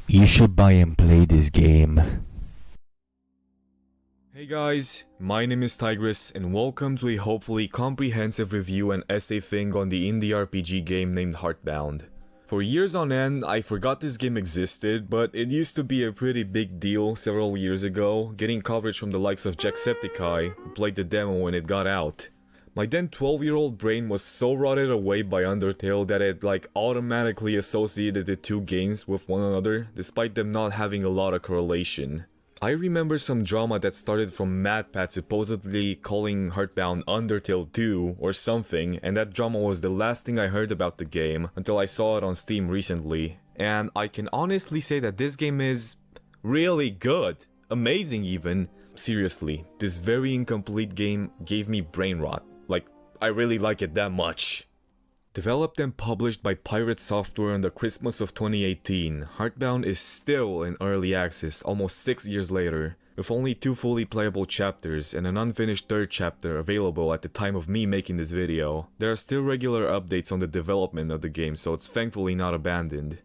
You should buy and play this game. Hey guys, my name is Tigress and welcome to a hopefully comprehensive review and essay thing on the indie RPG game named Heartbound. For years on end, I forgot this game existed, but it used to be a pretty big deal several years ago, getting coverage from the likes of Jacksepticeye, who played the demo when it got out. My then 12-year-old brain was so rotted away by Undertale that it automatically associated the two games with one another, despite them not having a lot of correlation. I remember some drama that started from MatPat supposedly calling Heartbound Undertale 2 or something, and that drama was the last thing I heard about the game until I saw it on Steam recently. And I can honestly say that this game is really good. Amazing even. Seriously, this very incomplete game gave me brain rot. I really like it that much. Developed and published by Pirate Software in the Christmas of 2018, Heartbound is still in early access almost 6 years later, with only 2 fully playable chapters and an unfinished third chapter available at the time of me making this video. There are still regular updates on the development of the game, so it's thankfully not abandoned.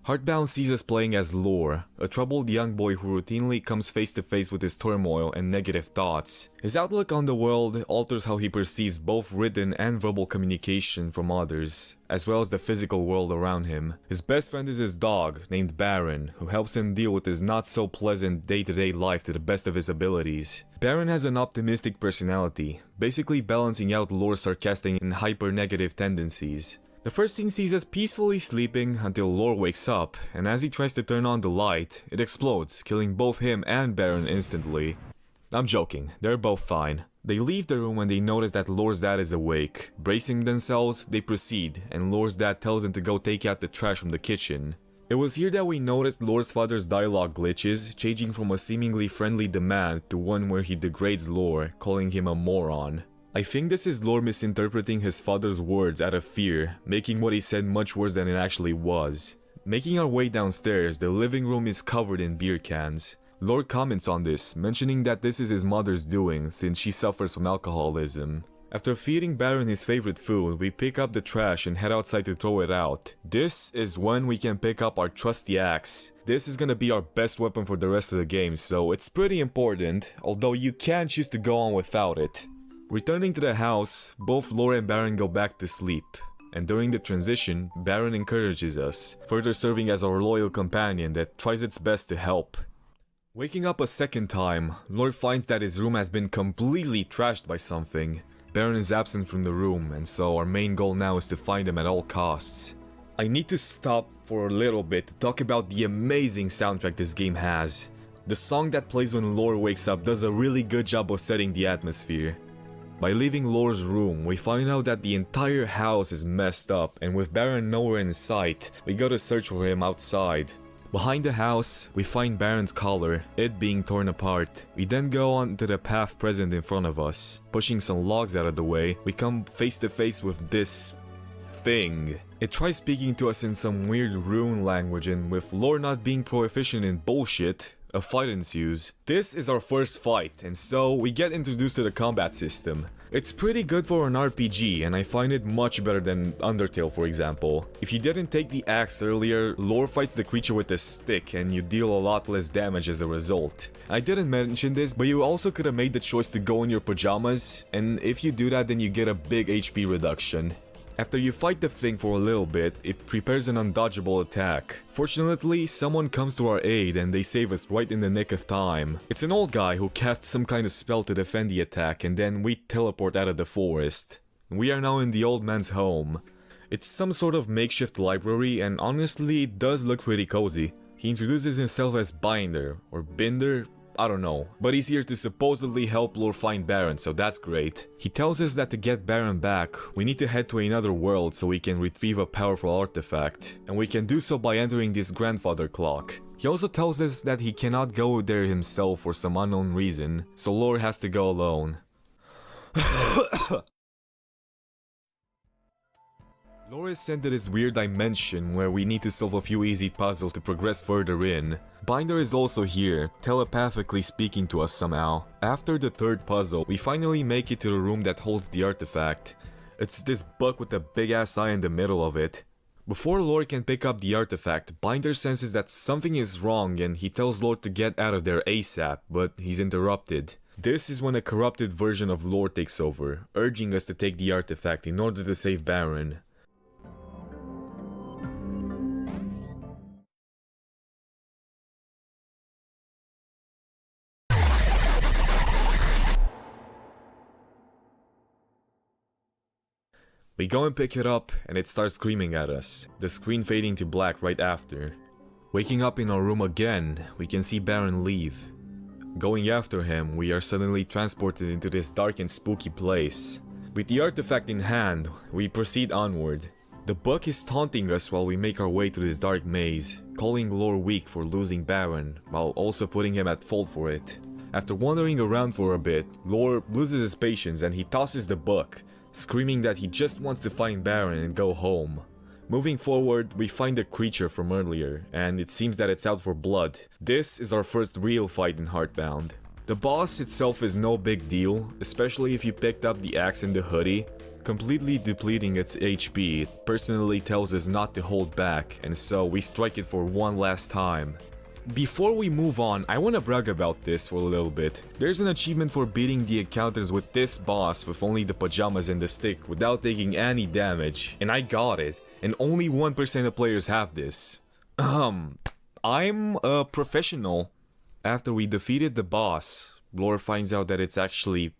Heartbound sees us playing as Lore, a troubled young boy who routinely comes face to face with his turmoil and negative thoughts. His outlook on the world alters how he perceives both written and verbal communication from others, as well as the physical world around him. His best friend is his dog, named Baron, who helps him deal with his not so pleasant day-to-day life to the best of his abilities. Baron has an optimistic personality, basically balancing out Lore's sarcastic and hyper-negative tendencies. The first scene sees us peacefully sleeping until Lore wakes up, and as he tries to turn on the light, it explodes, killing both him and Baron instantly. I'm joking, they're both fine. They leave the room when they notice that Lore's dad is awake. Bracing themselves, they proceed, and Lore's dad tells them to go take out the trash from the kitchen. It was here that we noticed Lore's father's dialogue glitches, changing from a seemingly friendly demand to one where he degrades Lore, calling him a moron. I think this is Lore misinterpreting his father's words out of fear, making what he said much worse than it actually was. Making our way downstairs, the living room is covered in beer cans. Lore comments on this, mentioning that this is his mother's doing since she suffers from alcoholism. After feeding Baron his favorite food, we pick up the trash and head outside to throw it out. This is when we can pick up our trusty axe. This is gonna be our best weapon for the rest of the game, so it's pretty important, although you can choose to go on without it. Returning to the house, both Lore and Baron go back to sleep, and during the transition, Baron encourages us, further serving as our loyal companion that tries its best to help. Waking up a second time, Lore finds that his room has been completely trashed by something. Baron is absent from the room, and so our main goal now is to find him at all costs. I need to stop for a little bit to talk about the amazing soundtrack this game has. The song that plays when Lore wakes up does a really good job of setting the atmosphere. By leaving Lore's room, we find out that the entire house is messed up, and with Baron nowhere in sight, we go to search for him outside. Behind the house, we find Baron's collar, it being torn apart. We then go on to the path present in front of us. Pushing some logs out of the way, we come face to face with this thing. It tries speaking to us in some weird rune language, and with Lore not being proficient in bullshit, a fight ensues. This is our first fight, and so we get introduced to the combat system. It's pretty good for an RPG, and I find it much better than Undertale, for example. If you didn't take the axe earlier, Lore fights the creature with a stick, and you deal a lot less damage as a result. I didn't mention this, but you also could have made the choice to go in your pajamas, and if you do that, then you get a big HP reduction. After you fight the thing for a little bit, it prepares an undodgeable attack. Fortunately, someone comes to our aid and they save us right in the nick of time. It's an old guy who casts some kind of spell to defend the attack, and then we teleport out of the forest. We are now in the old man's home. It's some sort of makeshift library, and honestly it does look pretty cozy. He introduces himself as Binder, or Binder, I don't know, but he's here to supposedly help Lore find Baron, so that's great. He tells us that to get Baron back, we need to head to another world so we can retrieve a powerful artifact, and we can do so by entering this grandfather clock. He also tells us that he cannot go there himself for some unknown reason, so Lore has to go alone. Lore is sent to this weird dimension where we need to solve a few easy puzzles to progress further in. Binder is also here, telepathically speaking to us somehow. After the third puzzle, we finally make it to the room that holds the artifact. It's this book with a big ass eye in the middle of it. Before Lord can pick up the artifact, Binder senses that something is wrong and he tells Lord to get out of there ASAP, but he's interrupted. This is when a corrupted version of Lord takes over, urging us to take the artifact in order to save Baron. We go and pick it up, and it starts screaming at us, the screen fading to black right after. Waking up in our room again, we can see Baron leave. Going after him, we are suddenly transported into this dark and spooky place. With the artifact in hand, we proceed onward. The book is taunting us while we make our way through this dark maze, calling Lore weak for losing Baron, while also putting him at fault for it. After wandering around for a bit, Lore loses his patience and he tosses the book, screaming that he just wants to find Baron and go home. Moving forward, we find the creature from earlier, and it seems that it's out for blood. This is our first real fight in Heartbound. The boss itself is no big deal, especially if you picked up the axe and the hoodie. Completely depleting its HP, it personally tells us not to hold back, and so we strike it for one last time. Before we move on, I want to brag about this for a little bit. There's an achievement for beating the encounters with this boss with only the pajamas and the stick without taking any damage, and I got it, and only 1% of players have this. I'm a professional. After we defeated the boss, Lore finds out that it's actually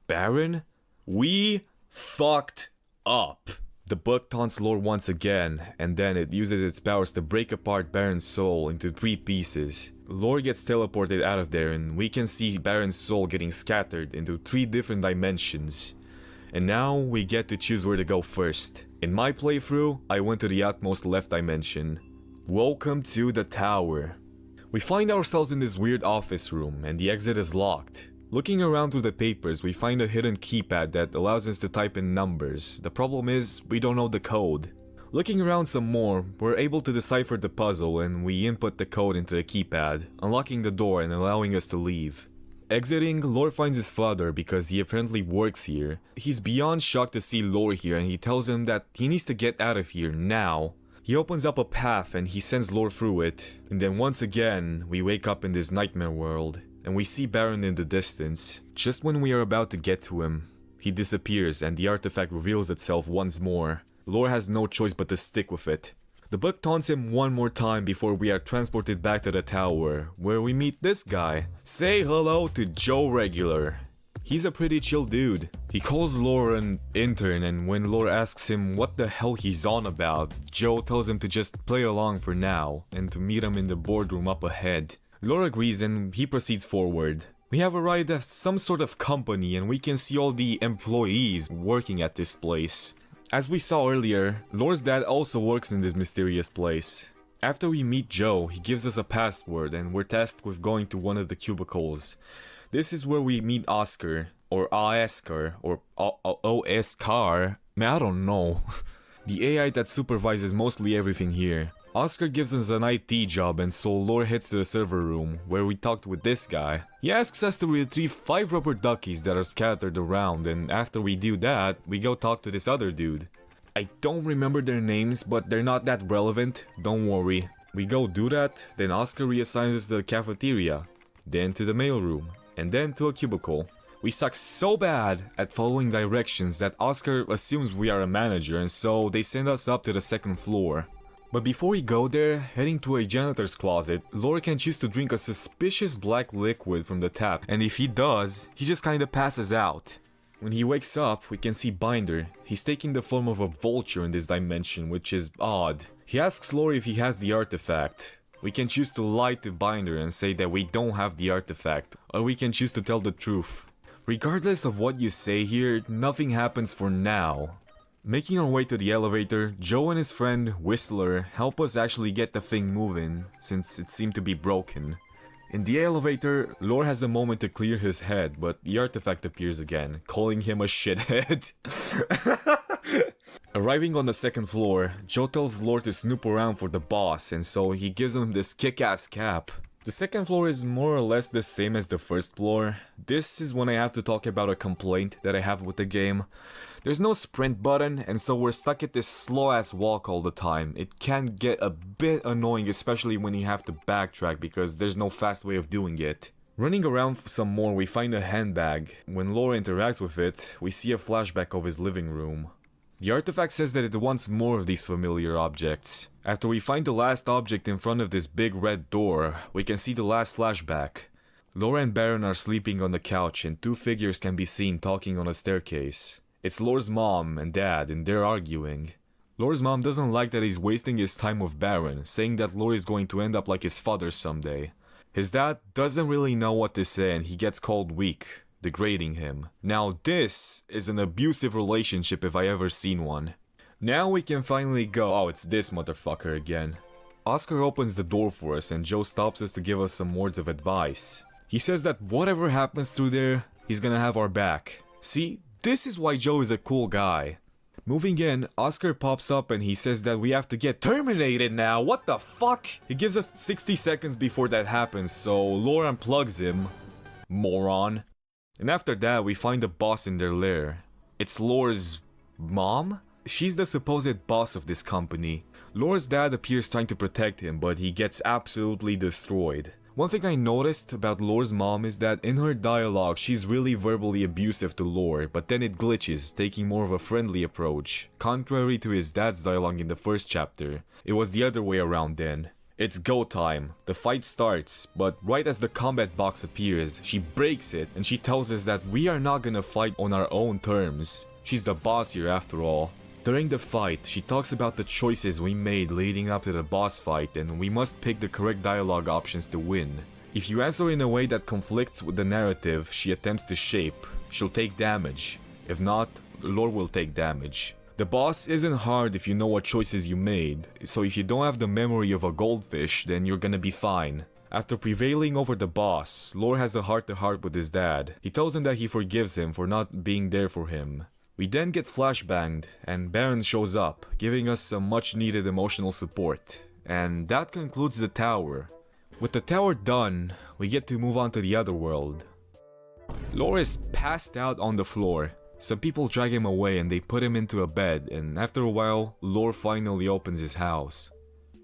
Baron? We fucked up. The book taunts Lore once again, and then it uses its powers to break apart Baron's soul into 3 pieces. Lore gets teleported out of there, and we can see Baron's soul getting scattered into 3 different dimensions. And now we get to choose where to go first. In my playthrough, I went to the utmost left dimension. Welcome to the tower. We find ourselves in this weird office room, and the exit is locked. Looking around through the papers, we find a hidden keypad that allows us to type in numbers. The problem is, we don't know the code. Looking around some more, we're able to decipher the puzzle and we input the code into the keypad, unlocking the door and allowing us to leave. Exiting, Lore finds his father because he apparently works here. He's beyond shocked to see Lore here and he tells him that he needs to get out of here now. He opens up a path and he sends Lore through it. And then once again, we wake up in this nightmare world. And we see Baron in the distance. Just when we are about to get to him, he disappears and the artifact reveals itself once more. Lore has no choice but to stick with it. The book taunts him one more time before we are transported back to the tower, where we meet this guy. Say hello to Joe Regular. He's a pretty chill dude. He calls Lore an intern, and when Lore asks him what the hell he's on about, Joe tells him to just play along for now, and to meet him in the boardroom up ahead. Lore agrees and he proceeds forward. We have arrived at some sort of company and we can see all the employees working at this place. As we saw earlier, Lore's dad also works in this mysterious place. After we meet Joe, he gives us a password and we're tasked with going to one of the cubicles. This is where we meet Oscar, or Oscar, or Oscar. Man, I don't know. The AI that supervises mostly everything here. Oscar gives us an IT job and so Lore heads to the server room, where we talked with this guy. He asks us to retrieve 5 rubber duckies that are scattered around, and after we do that, we go talk to this other dude. I don't remember their names, but they're not that relevant, don't worry. We go do that, then Oscar reassigns us to the cafeteria, then to the mailroom, and then to a cubicle. We suck so bad at following directions that Oscar assumes we are a manager, and so they send us up to the 2nd floor. But before we go there, heading to a janitor's closet, Lore can choose to drink a suspicious black liquid from the tap, and if he does, he just kinda passes out. When he wakes up, we can see Binder. He's taking the form of a vulture in this dimension, which is odd. He asks Lore if he has the artifact. We can choose to lie to Binder and say that we don't have the artifact, or we can choose to tell the truth. Regardless of what you say here, nothing happens for now. Making our way to the elevator, Joe and his friend, Whistler, help us actually get the thing moving, since it seemed to be broken. In the elevator, Lore has a moment to clear his head, but the artifact appears again, calling him a shithead. Arriving on the 2nd floor, Joe tells Lore to snoop around for the boss, and so he gives him this kick-ass cap. The 2nd floor is more or less the same as the 1st floor. This is when I have to talk about a complaint that I have with the game. There's no sprint button, and so we're stuck at this slow-ass walk all the time. It can get a bit annoying, especially when you have to backtrack because there's no fast way of doing it. Running around some more, we find a handbag. When Laura interacts with it, we see a flashback of his living room. The artifact says that it wants more of these familiar objects. After we find the last object in front of this big red door, we can see the last flashback. Laura and Baron are sleeping on the couch and two figures can be seen talking on a staircase. It's Laura's mom and dad and they're arguing. Laura's mom doesn't like that he's wasting his time with Baron, saying that Laura is going to end up like his father someday. His dad doesn't really know what to say and he gets called weak, degrading him. Now this is an abusive relationship if I ever seen one. Now we can finally go. Oh, it's this motherfucker again. Oscar opens the door for us and Joe stops us to give us some words of advice. He says that whatever happens through there, he's gonna have our back. See, this is why Joe is a cool guy. Moving in, Oscar pops up and he says that we have to get terminated now. What the fuck? He gives us 60 seconds before that happens, so Laura unplugs him. Moron. And after that, we find the boss in their lair. It's Laura's mom? She's the supposed boss of this company. Laura's dad appears trying to protect him, but he gets absolutely destroyed. One thing I noticed about Laura's mom is that in her dialogue, she's really verbally abusive to Laura, but then it glitches, taking more of a friendly approach. Contrary to his dad's dialogue in the first chapter, it was the other way around then. It's go time. The fight starts, but right as the combat box appears, she breaks it and she tells us that we are not gonna fight on our own terms. She's the boss here after all. During the fight, she talks about the choices we made leading up to the boss fight and we must pick the correct dialogue options to win. If you answer in a way that conflicts with the narrative she attempts to shape, she'll take damage. If not, Laura will take damage. The boss isn't hard if you know what choices you made, so if you don't have the memory of a goldfish, then you're gonna be fine. After prevailing over the boss, Laura has a heart-to-heart with his dad. He tells him that he forgives him for not being there for him. We then get flashbanged, and Baron shows up, giving us some much-needed emotional support. And that concludes the tower. With the tower done, we get to move on to the other world. Laura is passed out on the floor. Some people drag him away and they put him into a bed, and after a while, Laura finally opens his house.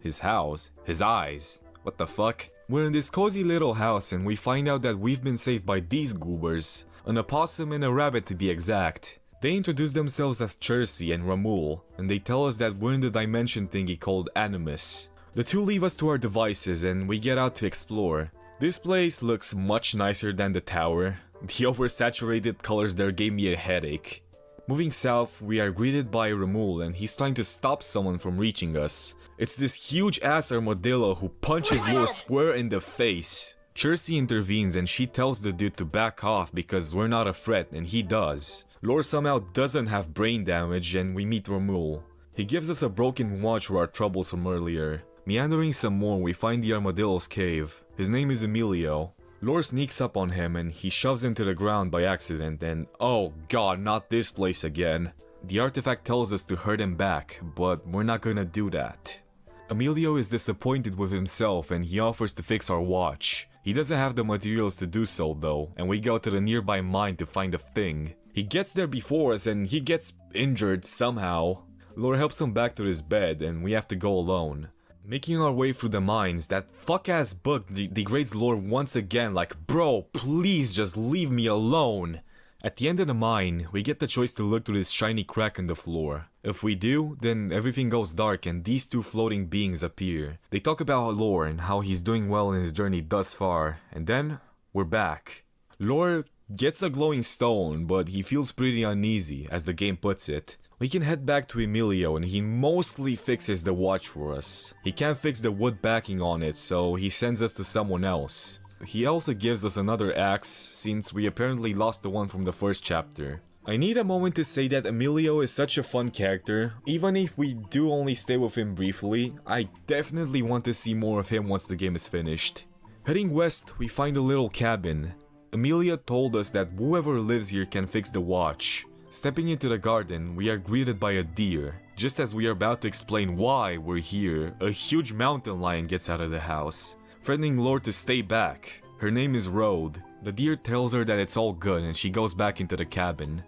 His house? His eyes? What the fuck? We're in this cozy little house and we find out that we've been saved by these goobers. An opossum and a rabbit to be exact. They introduce themselves as Chersi and Ramul, and they tell us that we're in the dimension thingy called Animus. The two leave us to our devices and we get out to explore. This place looks much nicer than the tower. The oversaturated colors there gave me a headache. Moving south, we are greeted by Ramul and he's trying to stop someone from reaching us. It's this huge ass armadillo who punches Laura square in the face. Chersi intervenes and she tells the dude to back off because we're not a threat, and he does. Laura somehow doesn't have brain damage and we meet Ramul. He gives us a broken watch for our troubles from earlier. Meandering some more, we find the armadillo's cave. His name is Emilio. Laura sneaks up on him and he shoves him to the ground by accident, and oh god, not this place again. The artifact tells us to hurt him back, but we're not gonna do that. Emilio is disappointed with himself and he offers to fix our watch. He doesn't have the materials to do so though, and we go to the nearby mine to find a thing. He gets there before us and he gets injured somehow. Laura helps him back to his bed and we have to go alone. Making our way through the mines, that fuck-ass bug degrades Laura once again, like, bro, please just leave me alone. At the end of the mine, we get the choice to look through this shiny crack in the floor. If we do, then everything goes dark and these two floating beings appear. They talk about Laura and how he's doing well in his journey thus far, and then we're back. Laura gets a glowing stone, but he feels pretty uneasy, as the game puts it. We can head back to Emilio and he mostly fixes the watch for us. He can't fix the wood backing on it, so he sends us to someone else. He also gives us another axe, since we apparently lost the one from the first chapter. I need a moment to say that Emilio is such a fun character. Even if we do only stay with him briefly, I definitely want to see more of him once the game is finished. Heading west, we find a little cabin. Emilia told us that whoever lives here can fix the watch. Stepping into the garden, we are greeted by a deer. Just as we are about to explain why we're here, a huge mountain lion gets out of the house, threatening Laura to stay back. Her name is Rode. The deer tells her that it's all good and she goes back into the cabin.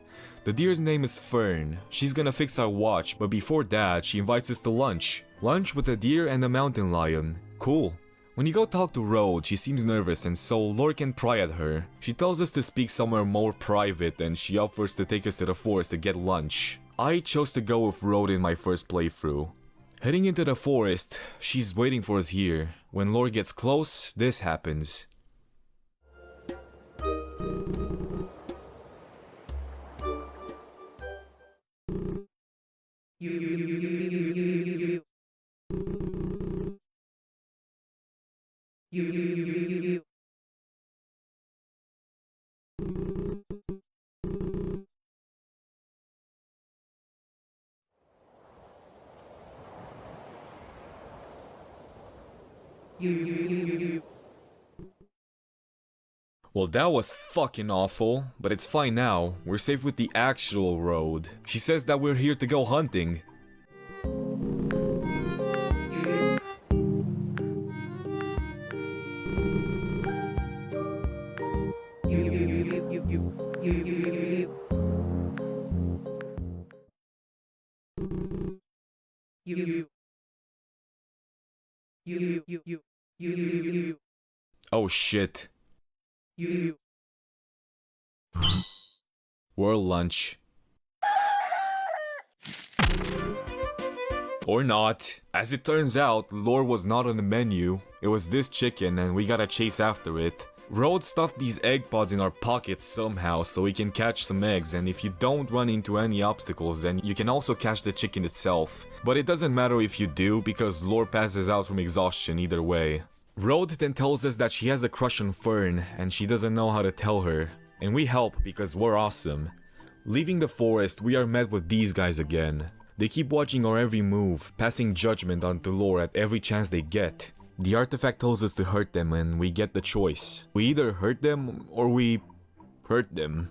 The deer's name is Fern. She's gonna fix our watch, but before that, she invites us to lunch. Lunch with a deer and a mountain lion. Cool. When you go talk to Rhodes, she seems nervous and so Lore can pry at her. She tells us to speak somewhere more private and she offers to take us to the forest to get lunch. I chose to go with Rhodes in my first playthrough. Heading into the forest, she's waiting for us here. When Lore gets close, this happens. Well, that was fucking awful, but it's fine now. We're safe with the actual road. She says that we're here to go hunting. Oh shit. World lunch. Or not. As it turns out, Lore was not on the menu. It was this chicken and we gotta chase after it. Rhodes stuffed these egg pods in our pockets somehow so we can catch some eggs, and if you don't run into any obstacles then you can also catch the chicken itself. But it doesn't matter if you do because Lore passes out from exhaustion either way. Rhodes then tells us that she has a crush on Fern and she doesn't know how to tell her. And we help because we're awesome. Leaving the forest, we are met with these guys again. They keep watching our every move, passing judgment onto Lore at every chance they get. The artifact tells us to hurt them and we get the choice. We either hurt them or we hurt them.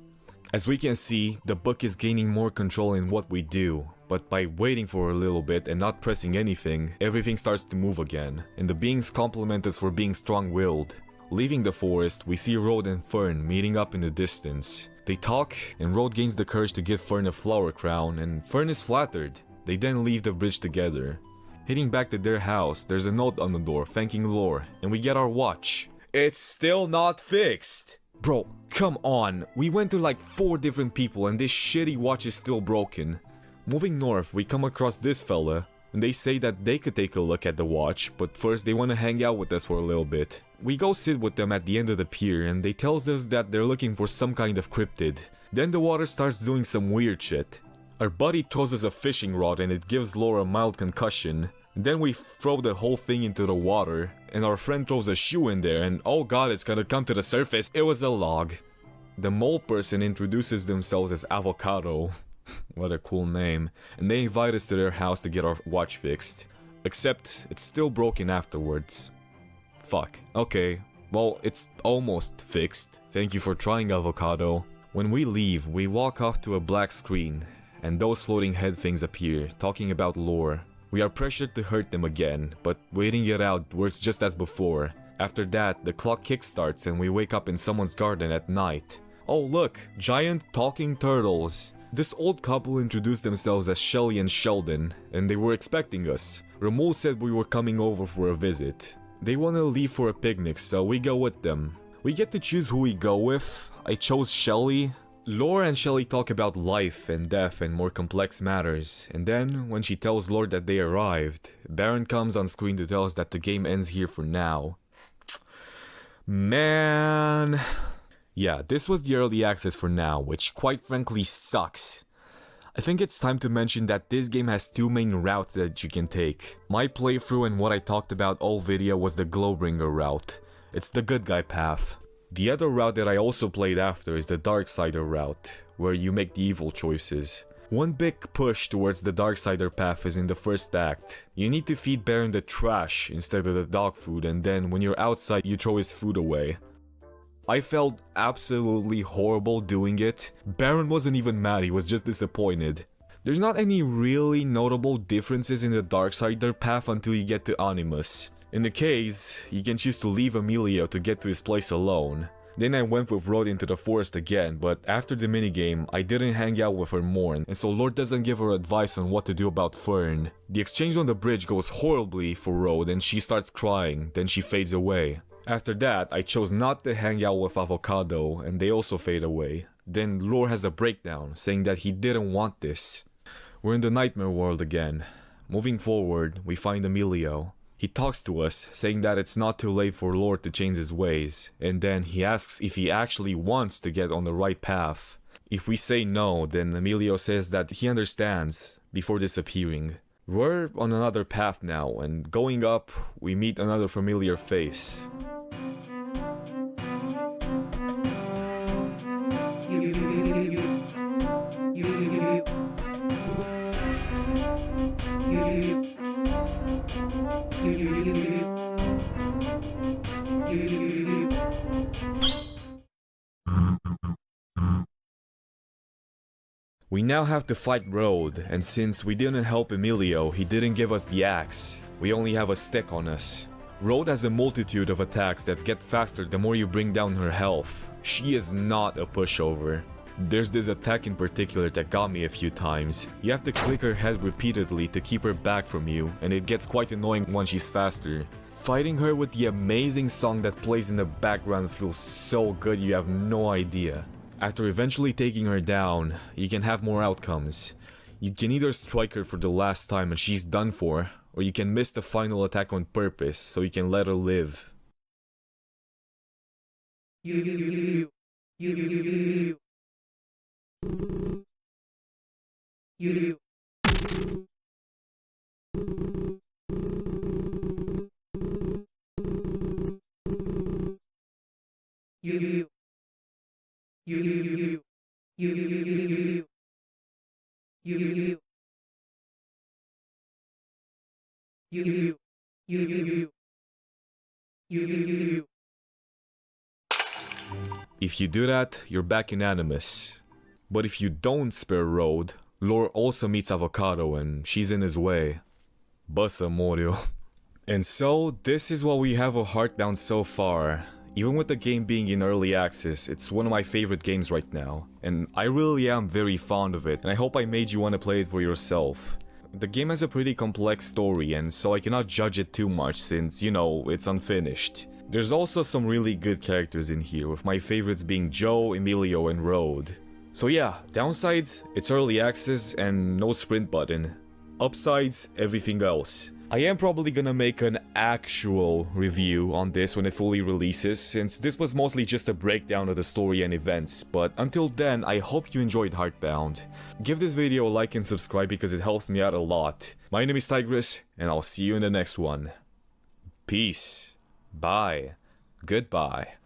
As we can see, the book is gaining more control in what we do. But by waiting for a little bit and not pressing anything, everything starts to move again. And the beings compliment us for being strong-willed. Leaving the forest, we see Rhodes and Fern meeting up in the distance. They talk, and Rhodes gains the courage to give Fern a flower crown, and Fern is flattered. They then leave the bridge together. Heading back to their house, there's a note on the door thanking Lore, and we get our watch. It's still not fixed! Bro, come on, we went to like 4 different people and this shitty watch is still broken. Moving north, we come across this fella, and they say that they could take a look at the watch, but first they want to hang out with us for a little bit. We go sit with them at the end of the pier and they tells us that they're looking for some kind of cryptid. Then the water starts doing some weird shit. Our buddy throws us a fishing rod and it gives Lore a mild concussion. Then we throw the whole thing into the water, and our friend throws a shoe in there and oh god, it's gonna come to the surface. It was a log. The mole person introduces themselves as Avocado. What a cool name. And they invite us to their house to get our watch fixed. Except, it's still broken afterwards. Fuck. Okay, well, it's almost fixed. Thank you for trying, Avocado. When we leave, we walk off to a black screen, and those floating head things appear, talking about Lore. We are pressured to hurt them again, but waiting it out works just as before. After that, the clock kickstarts and we wake up in someone's garden at night. Oh look, giant talking turtles. This old couple introduced themselves as Shelly and Sheldon, and they were expecting us. Ramul said we were coming over for a visit. They want to leave for a picnic, so we go with them. We get to choose who we go with. I chose Shelly. Lore and Shelly talk about life and death and more complex matters, and then, when she tells Lore that they arrived, Baron comes on screen to tell us that the game ends here for now. Man... Yeah, this was the early access for now, which quite frankly sucks. I think it's time to mention that this game has 2 main routes that you can take. My playthrough and what I talked about all video was the Glowbringer route. It's the good guy path. The other route that I also played after is the Darksider route, where you make the evil choices. One big push towards the Darksider path is in the first act. You need to feed Baron the trash instead of the dog food, and then when you're outside you throw his food away. I felt absolutely horrible doing it. Baron wasn't even mad, he was just disappointed. There's not any really notable differences in the Darksider path until you get to Animus. In the case, you can choose to leave Emilio to get to his place alone. Then I went with Road into the forest again, but after the minigame, I didn't hang out with her more, and so Lord doesn't give her advice on what to do about Fern. The exchange on the bridge goes horribly for Road and she starts crying, then she fades away. After that, I chose not to hang out with Avocado and they also fade away. Then Lore has a breakdown, saying that he didn't want this. We're in the nightmare world again. Moving forward, we find Emilio. He talks to us, saying that it's not too late for Lord to change his ways, and then he asks if he actually wants to get on the right path. If we say no, then Emilio says that he understands, before disappearing. We're on another path now, and going up, we meet another familiar face. We now have to fight Road, and since we didn't help Emilio, he didn't give us the axe. We only have a stick on us. Road has a multitude of attacks that get faster the more you bring down her health. She is not a pushover. There's this attack in particular that got me a few times. You have to click her head repeatedly to keep her back from you, and it gets quite annoying when she's faster. Fighting her with the amazing song that plays in the background feels so good you have no idea. After eventually taking her down, you can have more outcomes. You can either strike her for the last time and she's done for, or you can miss the final attack on purpose so you can let her live. If you do that, you're back in Animus. But if you don't spare Road, Lore also meets Avocado and she's in his way. Bassa Morio. And so, this is what we have of Heartbound so far. Even with the game being in early access, it's one of my favorite games right now. And I really am very fond of it, and I hope I made you want to play it for yourself. The game has a pretty complex story, and so I cannot judge it too much since, you know, it's unfinished. There's also some really good characters in here, with my favorites being Joe, Emilio, and Road. So yeah, downsides, it's early access and no sprint button. Upsides, everything else. I am probably gonna make an actual review on this when it fully releases, since this was mostly just a breakdown of the story and events, but until then, I hope you enjoyed Heartbound. Give this video a like and subscribe because it helps me out a lot. My name is Tigris, and I'll see you in the next one. Peace. Bye. Goodbye.